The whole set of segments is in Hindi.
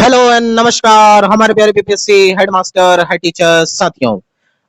हेलो एंड नमस्कार हमारे प्यारे बीपीएससी हेडमास्टर हेड टीचर साथियों,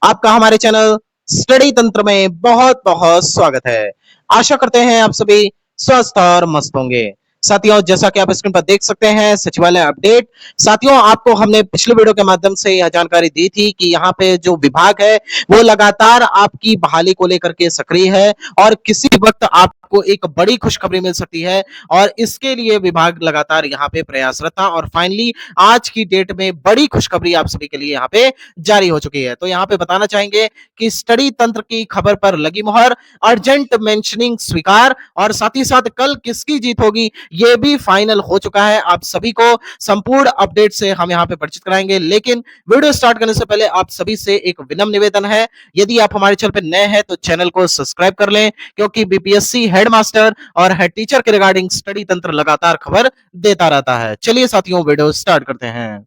आपका हमारे चैनल स्टडी तंत्र में बहुत बहुत स्वागत है। आशा करते हैं आप सभी स्वस्थ और मस्त होंगे। साथियों, जैसा कि आप स्क्रीन पर देख सकते हैं सचिवालय अपडेट। साथियों, आपको हमने पिछले वीडियो के माध्यम से यह जानकारी दी थी कि यहाँ पे जो विभाग है वो लगातार आपकी बहाली को लेकर के सक्रिय है और किसी वक्त आपको एक बड़ी खुशखबरी मिल सकती है और इसके लिए विभाग लगातार यहाँ पे प्रयासरत था और फाइनली आज की डेट में बड़ी खुशखबरी आप सभी के लिए यहाँ पे जारी हो चुकी है। तो यहाँ पे बताना चाहेंगे कि स्टडी तंत्र की खबर पर लगी मुहर, अर्जेंट मेंशनिंग स्वीकार और साथ ही साथ कल किसकी जीत होगी ये भी फाइनल हो चुका है। आप सभी को संपूर्ण अपडेट से हम यहाँ पे परिचित कराएंगे, लेकिन वीडियो स्टार्ट करने से पहले आप सभी से एक विनम्र निवेदन है, यदि आप हमारे चैनल पे नए हैं तो चैनल को सब्सक्राइब कर लें, क्योंकि बीपीएससी हेडमास्टर और हेड टीचर के रिगार्डिंग स्टडी तंत्र लगातार खबर देता रहता है। चलिए साथियों, वीडियो स्टार्ट करते हैं।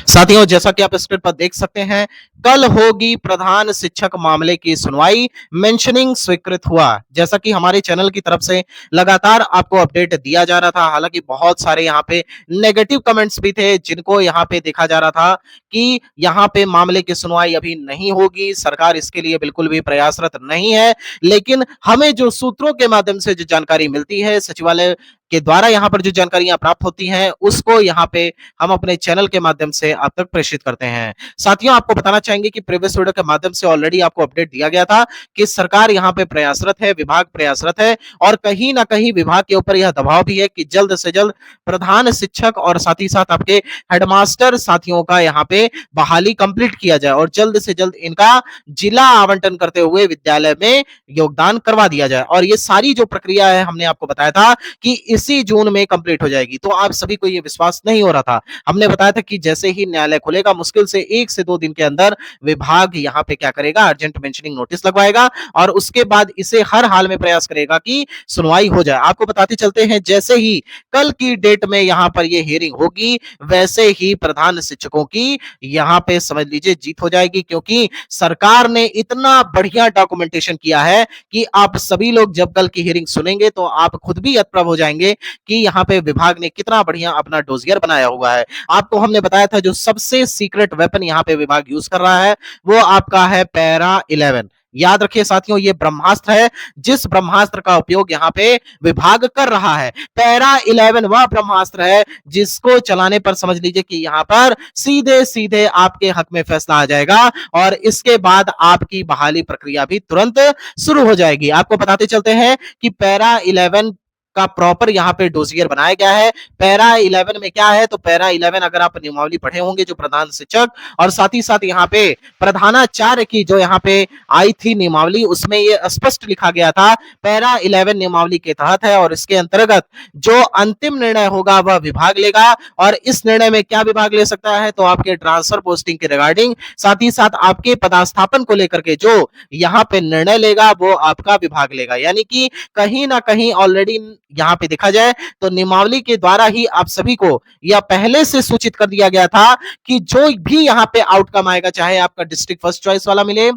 साथियों, जैसा कि आप स्क्रीन पर देख सकते हैं, कल होगी प्रधान शिक्षक मामले की सुनवाई, मेंशनिंग स्वीकृत हुआ। जैसा कि हमारे चैनल की तरफ से लगातार आपको अपडेट दिया जा रहा था, हालांकि बहुत सारे यहाँ पे नेगेटिव कमेंट्स भी थे जिनको यहाँ पे देखा जा रहा था कि यहाँ पे मामले की सुनवाई अभी नहीं होगी, सरकार इसके लिए बिल्कुल भी प्रयासरत नहीं है। लेकिन हमें जो सूत्रों के माध्यम से जो जानकारी मिलती है, सचिवालय के द्वारा यहाँ पर जो जानकारियां प्राप्त होती हैं उसको यहाँ पे हम अपने चैनल के माध्यम से आप तक प्रेषित करते हैं। साथियों, आपको बताना चाहेंगे कि प्रीवियस वीडियो के माध्यम से ऑलरेडी आपको अपडेट दिया गया था कि सरकार यहाँ पे प्रयासरत है, विभाग प्रयासरत है और कहीं ना कहीं विभाग के ऊपर यह दबाव भी है कि जल्द से जल्द प्रधान शिक्षक और साथ ही साथ आपके हेडमास्टर साथियों का यहाँ पे बहाली कंप्लीट किया जाए और जल्द से जल्द इनका जिला आवंटन करते हुए विद्यालय में योगदान करवा दिया जाए। और ये सारी जो प्रक्रिया है हमने आपको बताया था कि इसी जून में कंप्लीट हो जाएगी, तो आप सभी को ये विश्वास नहीं हो रहा था। हमने बताया था कि जैसे ही न्यायालय खुलेगा मुश्किल से 1 से 2 दिन के अंदर विभाग यहाँ पे क्या करेगा, अर्जेंट मेंशनिंग नोटिस लगवाएगा और उसके बाद इसे हर हाल में प्रयास करेगा कि सुनवाई हो जाए। आपको बताते चलते हैं, जैसे ही कल की डेट में यहाँ पर ये हियरिंग होगी वैसे ही प्रधान शिक्षकों की यहाँ पे समझ लीजिए जीत हो जाएगी, क्योंकि सरकार ने इतना बढ़िया डॉक्यूमेंटेशन किया है कि आप सभी लोग जब कल की हियरिंग सुनेंगे तो आप खुद भी अतप्रभ हो जाएंगे कि यहाँ पे विभाग ने कितना बढ़िया अपना डोजियर बनाया हुआ है। आपको हमने बताया था जो सबसे सीक्रेट वेपन यहाँ पे विभाग यूज कर रहा है वो आपका है पैरा 11। याद रखिए साथियों, ये ब्रह्मास्त्र है जिस ब्रह्मास्त्र का उपयोग यहाँ पे विभाग कर रहा है। पैरा 11 वह ब्रह्मास्त्र है जिसको चलाने पर समझ लीजिए कि यहाँ पर सीधे सीधे आपके हक में फैसला आ जाएगा और इसके बाद आपकी बहाली प्रक्रिया भी तुरंत शुरू हो जाएगी। आपको बताते चलते हैं कि पैरा 11 का प्रॉपर यहाँ पे डोजियर बनाया गया है। पैरा 11 में क्या है, तो पैरा 11 अगर आप नियमावली पढ़े होंगे जो प्रधान शिक्षक और साथ ही साथ यहाँ पे प्रधानाचार्य की जो यहाँ पे आई थी नियमावली, उसमें ये स्पष्ट लिखा गया था पैरा 11 नियमावली के तहत है और इसके अंतर्गत जो अंतिम निर्णय होगा वह विभाग लेगा। और इस निर्णय में क्या विभाग ले सकता है, तो आपके ट्रांसफर पोस्टिंग के रिगार्डिंग साथ ही साथ आपके पदस्थापन को लेकर के जो यहाँ पे निर्णय लेगा वो आपका विभाग लेगा। यानी कि कहीं ना कहीं ऑलरेडी यहाँ पे देखा जाए तो नियमावली के द्वारा ही आप सभी को यह पहले से सूचित कर दिया गया था कि जो भी यहाँ पे आउटकम आएगा, चाहे आपका डिस्ट्रिक्ट फर्स्ट चॉइस वाला मिले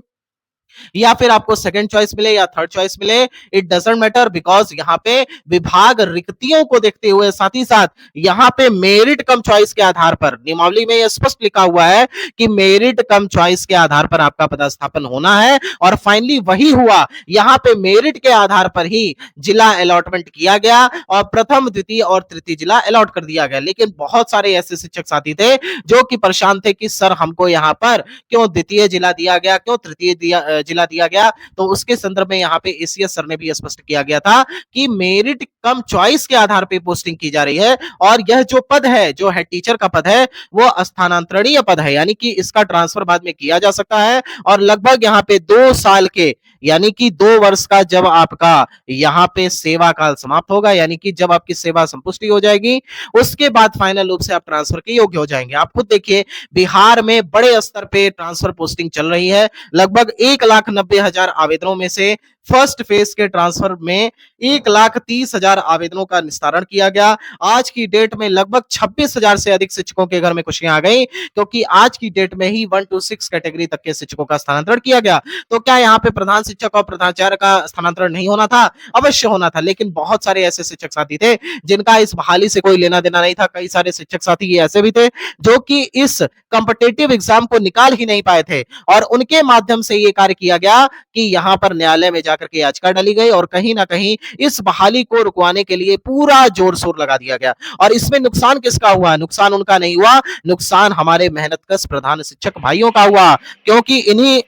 या फिर आपको सेकंड चॉइस मिले या थर्ड चॉइस मिले, इट डजंट मैटर, बिकॉज यहाँ पे विभाग रिक्तियों को देखते हुए साथ ही साथ यहाँ पे मेरिट कम चॉइस के आधार पर, नियमावली में यह स्पष्ट लिखा हुआ है कि मेरिट कम चॉइस के आधार पर आपका पदस्थापन होना है और फाइनली वही हुआ। यहाँ पे मेरिट के आधार पर ही जिला अलॉटमेंट किया गया और प्रथम, द्वितीय और तृतीय जिला अलॉट कर दिया गया। लेकिन बहुत सारे ऐसे शिक्षक साथी थे जो कि परेशान थे कि सर हमको यहाँ पर क्यों द्वितीय जिला दिया गया, क्यों तृतीय जिला दिया गया। तो उसके संदर्भ में यहाँ पे एसीएस सर ने भी स्पष्ट किया गया था कि मेरिट कम चॉइस के आधार पे पोस्टिंग की जा रही है और यह जो पद है, जो हेड टीचर का पद है, वो स्थानांतरणीय पद है, यानी कि इसका ट्रांसफर बाद में किया जा सकता है और लगभग यहाँ पे 2 साल के, यानी कि 2 वर्ष का जब आपका यहाँ पे सेवा काल समाप्त होगा, यानी कि जब आपकी सेवा संपुष्टि हो जाएगी उसके बाद फाइनल रूप से आप ट्रांसफर के योग्य हो जाएंगे। आप खुद देखिए बिहार में बड़े स्तर पे ट्रांसफर पोस्टिंग चल रही है, लगभग 1,90,000 आवेदनों में से फर्स्ट फेज के ट्रांसफर में 1,30,000 आवेदनों का निस्तारण किया गया। आज की डेट में लगभग 26,000 से अधिक शिक्षकों के घर में खुशियां आ गई, क्योंकि आज की डेट में ही 1 to 6 कैटेगरी तक के शिक्षकों का स्थानांतरण किया गया। तो क्या यहाँ पे प्रधान शिक्षक और प्रधानाचार्य का स्थानांतरण नहीं होना था? अवश्य होना था, लेकिन बहुत सारे ऐसे शिक्षक साथी थे जिनका इस बहाली से कोई लेना देना नहीं था। कई सारे शिक्षक साथी ऐसे भी थे जो कि इस कॉम्पिटिटिव एग्जाम को निकाल ही नहीं पाए थे, और उनके माध्यम से ये कार्य किया गया कि यहाँ पर न्यायालय में जाकर के याचिका डाली गई और कहीं ना कहीं इस बहाली को रुकवाने के लिए पूरा जोर शोर लगा दिया गया। और इसमें नुकसान किसका हुआ? नुकसान उनका नहीं हुआ, नुकसान हमारे मेहनतकश प्रधान शिक्षक भाइयों का हुआ, क्योंकि इन्हीं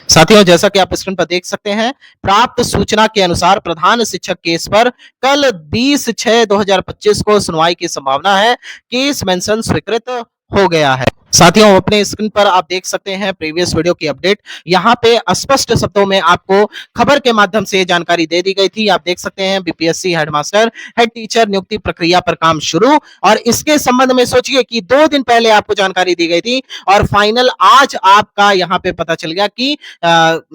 साथियों, जैसा कि आप स्क्रीन पर देख सकते हैं, प्राप्त सूचना के अनुसार प्रधान शिक्षक केस पर कल 20/6/2025 को सुनवाई की संभावना है। केस मेंशन स्वीकृत हो गया है। साथियों, अपने स्क्रीन पर आप देख सकते हैं प्रीवियस वीडियो की अपडेट। यहाँ पे स्पष्ट शब्दों में आपको खबर के माध्यम से जानकारी दे दी गई थी। आप देख सकते हैं बीपीएससी हेडमास्टर हेड टीचर नियुक्ति प्रक्रिया पर काम शुरू, और इसके संबंध में सोचिए कि 2 दिन पहले आपको जानकारी दी गई थी और फाइनल आज आपका यहाँ पे पता चल गया कि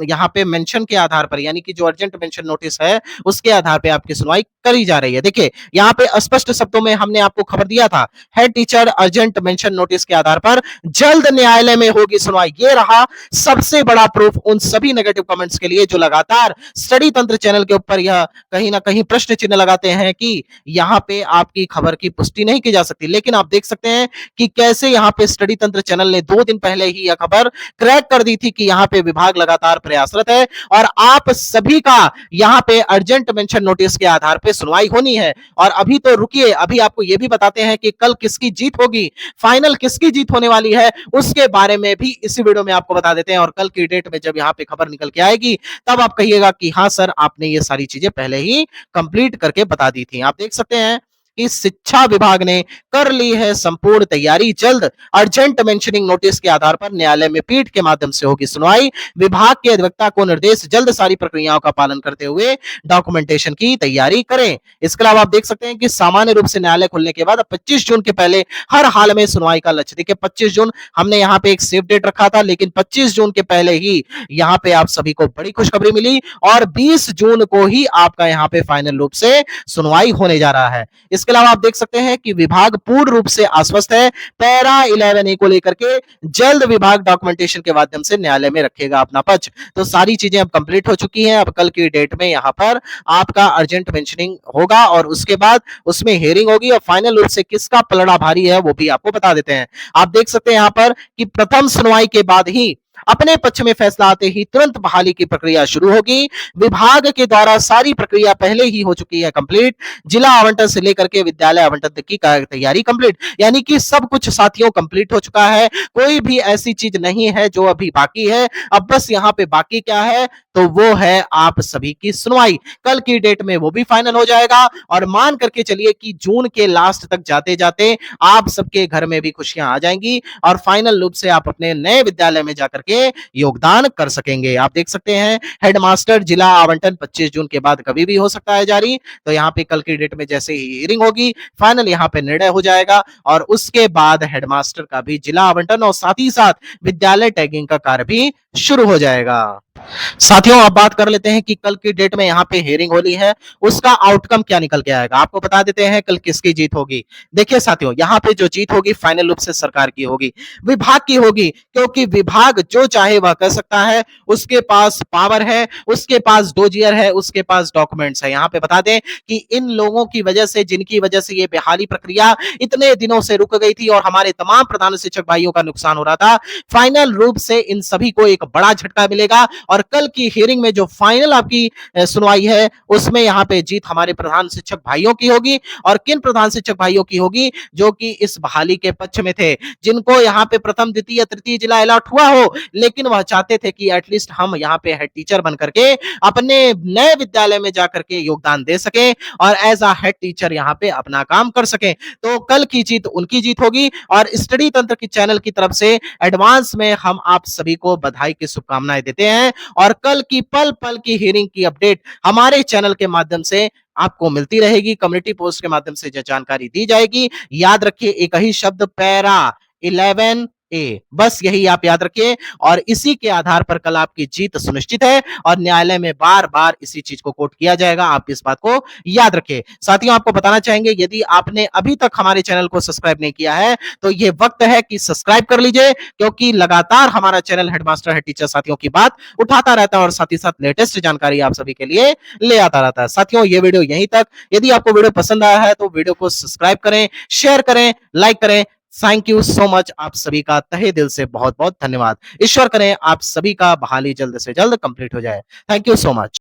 यहाँ पे मेंशन के आधार पर, यानी कि जो अर्जेंट मेंशन नोटिस है उसके आधार पर आपकी सुनवाई करी जा रही है। देखिए, यहाँ पे स्पष्ट शब्दों में हमने आपको खबर दिया था, head teacher urgent mention notice के आधार पर जल्द न्यायालय में होगी सुनवाई। ये रहा सबसे बड़ा प्रूफ उन सभी नेगेटिव कमेंट्स के लिए जो लगातार स्टडी तंत्र चैनल के ऊपर यह कहीं ना कहीं प्रश्न चिन्ह लगाते हैं कि यहाँ पे आपकी खबर की पुष्टि नहीं की जा सकती। लेकिन आप देख सकते हैं कि कैसे यहाँ पे स्टडी तंत्र चैनल ने 2 दिन पहले ही यह खबर क्रैक कर दी थी कि यहाँ पे विभाग लगातार प्रयासरत है और आप सभी का यहाँ पे अर्जेंट मेंशन नोटिस के आधार पे सुनवाई होनी है। और अभी तो रुकिए, अभी आपको ये भी बताते हैं कि कल किसकी जीत होगी, फाइनल किसकी जीत होने वाली है, उसके बारे में भी इसी वीडियो में आपको बता देते हैं। और कल की डेट में जब यहाँ पे खबर निकल के आएगी तब आप कहिएगा कि हाँ सर, आपने ये सारी चीजें पहले ही कंप्लीट करके बता दी थी। आप देख सकते हैं कि शिक्षा विभाग ने कर ली है संपूर्ण तैयारी, जल्द अर्जेंट मेंशनिंग नोटिस के आधार पर न्यायालय में पीठ के माध्यम से होगी सुनवाई। विभाग के अधिवक्ता को निर्देश, जल्द सारी प्रक्रियाओं का पालन करते हुए डॉक्यूमेंटेशन की तैयारी करें। इसके अलावा आप देख सकते हैं कि सामान्य रूप से न्यायालय खुलने के बाद 25 जून के पहले हर हाल में सुनवाई का लक्ष्य। देखिए, 25 जून हमने यहाँ पे एक सेफ डेट रखा था, लेकिन 25 जून के पहले ही यहाँ पे आप सभी को बड़ी खुशखबरी मिली और 20 जून को ही आपका यहाँ पे फाइनल रूप से सुनवाई होने जा रहा है। इसके अलावा आप देख सकते हैं कि विभाग पूर्ण रूप से आश्वस्त है, पैरा 11A को लेकर के जल्द विभाग डॉक्यूमेंटेशन के माध्यम से न्यायालय में रखेगा अपना पक्ष। तो सारी चीजें अब कंप्लीट हो चुकी हैं। अब कल की डेट में यहाँ पर आपका अर्जेंट मेंशनिंग होगा और उसके बाद उसमें हियरिंग होगी और फाइनल रूप से किसका पलड़ा भारी है वो भी आपको बता देते हैं। आप देख सकते हैं यहाँ पर कि प्रथम सुनवाई के बाद ही अपने पक्ष में फैसला आते ही तुरंत बहाली की प्रक्रिया शुरू होगी। विभाग के द्वारा सारी प्रक्रिया पहले ही हो चुकी है कंप्लीट। जिला आवंटन से लेकर के विद्यालय आवंटन तक की तैयारी कंप्लीट, यानी कि सब कुछ साथियों कंप्लीट हो चुका है। कोई भी ऐसी चीज नहीं है जो अभी बाकी है। अब बस यहाँ पे बाकी क्या है, तो वो है आप सभी की सुनवाई। कल की डेट में वो भी फाइनल हो जाएगा और मान करके चलिए कि जून के लास्ट तक जाते जाते आप सबके घर में भी खुशियां आ जाएंगी और फाइनल रूप से आप अपने नए विद्यालय में जाकर के योगदान कर सकेंगे। आप देख सकते हैं हेडमास्टर जिला आवंटन 25 जून के बाद कभी भी हो सकता है जारी। तो यहाँ पे कल की डेट में जैसे ही हियरिंग होगी फाइनल यहाँ पे निर्णय हो जाएगा और उसके बाद हेडमास्टर का भी जिला आवंटन और साथ ही साथ विद्यालय टैगिंग का कार्य भी शुरू हो जाएगा। साथियों, अब बात कर लेते हैं कि कल की डेट में यहाँ पे हियरिंग होनी है, उसका आउटकम क्या निकल के आएगा। आपको बता देते हैं कल किसकी जीत होगी। देखिए साथियों, यहाँ पे जो जीत होगी फाइनल रूप से सरकार की होगी, विभाग की होगी, क्योंकि विभाग जो चाहे वह कर सकता है। उसके पास पावर है, उसके पास डोजियर है, उसके पास डॉक्यूमेंट्स है। यहाँ पे बता दें कि इन लोगों की वजह से, जिनकी वजह से ये बहाली प्रक्रिया इतने दिनों से रुक गई थी और हमारे तमाम प्रधान शिक्षक भाइयों का नुकसान हो रहा था, फाइनल रूप से इन सभी को एक बड़ा झटका मिलेगा और कल की हियरिंग में जो फाइनल आपकी सुनवाई है उसमें यहाँ पे जीत हमारे प्रधान शिक्षक भाइयों की होगी। और किन प्रधान शिक्षक भाइयों की होगी? जो कि इस बहाली के पक्ष में थे, जिनको यहाँ पे प्रथम द्वितीय तृतीय जिला अलॉट हुआ हो, लेकिन वह चाहते थे कि एटलीस्ट हम यहाँ पे हेड टीचर बन करके अपने नए विद्यालय में जाकर के योगदान दे सके और एज अ हेड टीचर यहाँ पे अपना काम कर सके। तो कल की जीत उनकी जीत होगी और स्टडी तंत्र की चैनल की तरफ से एडवांस में हम आप सभी को बधाई की शुभकामनाएं देते हैं और कल की पल पल की हियरिंग की अपडेट हमारे चैनल के माध्यम से आपको मिलती रहेगी। कम्युनिटी पोस्ट के माध्यम से जानकारी दी जाएगी। याद रखिए एक ही शब्द, पैरा 11 ए। बस यही आप याद रखिए और इसी के आधार पर कल आपकी जीत सुनिश्चित है और न्यायालय में बार बार इसी चीज को कोट किया जाएगा। आप इस बात को याद रखिए। साथियों, आपको बताना चाहेंगे यदि आपने अभी तक हमारे चैनल को सब्सक्राइब नहीं किया है तो ये वक्त है कि सब्सक्राइब कर लीजिए, क्योंकि लगातार हमारा चैनल हेडमास्टर हेड टीचर साथियों की बात उठाता रहता है और साथ ही साथ लेटेस्ट जानकारी आप सभी के लिए ले आता रहता है। साथियों, ये वीडियो यहीं तक। यदि आपको वीडियो पसंद आया है तो वीडियो को सब्सक्राइब करें, शेयर करें, लाइक करें। Thank you so much. आप सभी का तहे दिल से बहुत बहुत धन्यवाद। ईश्वर करें आप सभी का बहाली जल्द से जल्द कंप्लीट हो जाए। Thank you so much.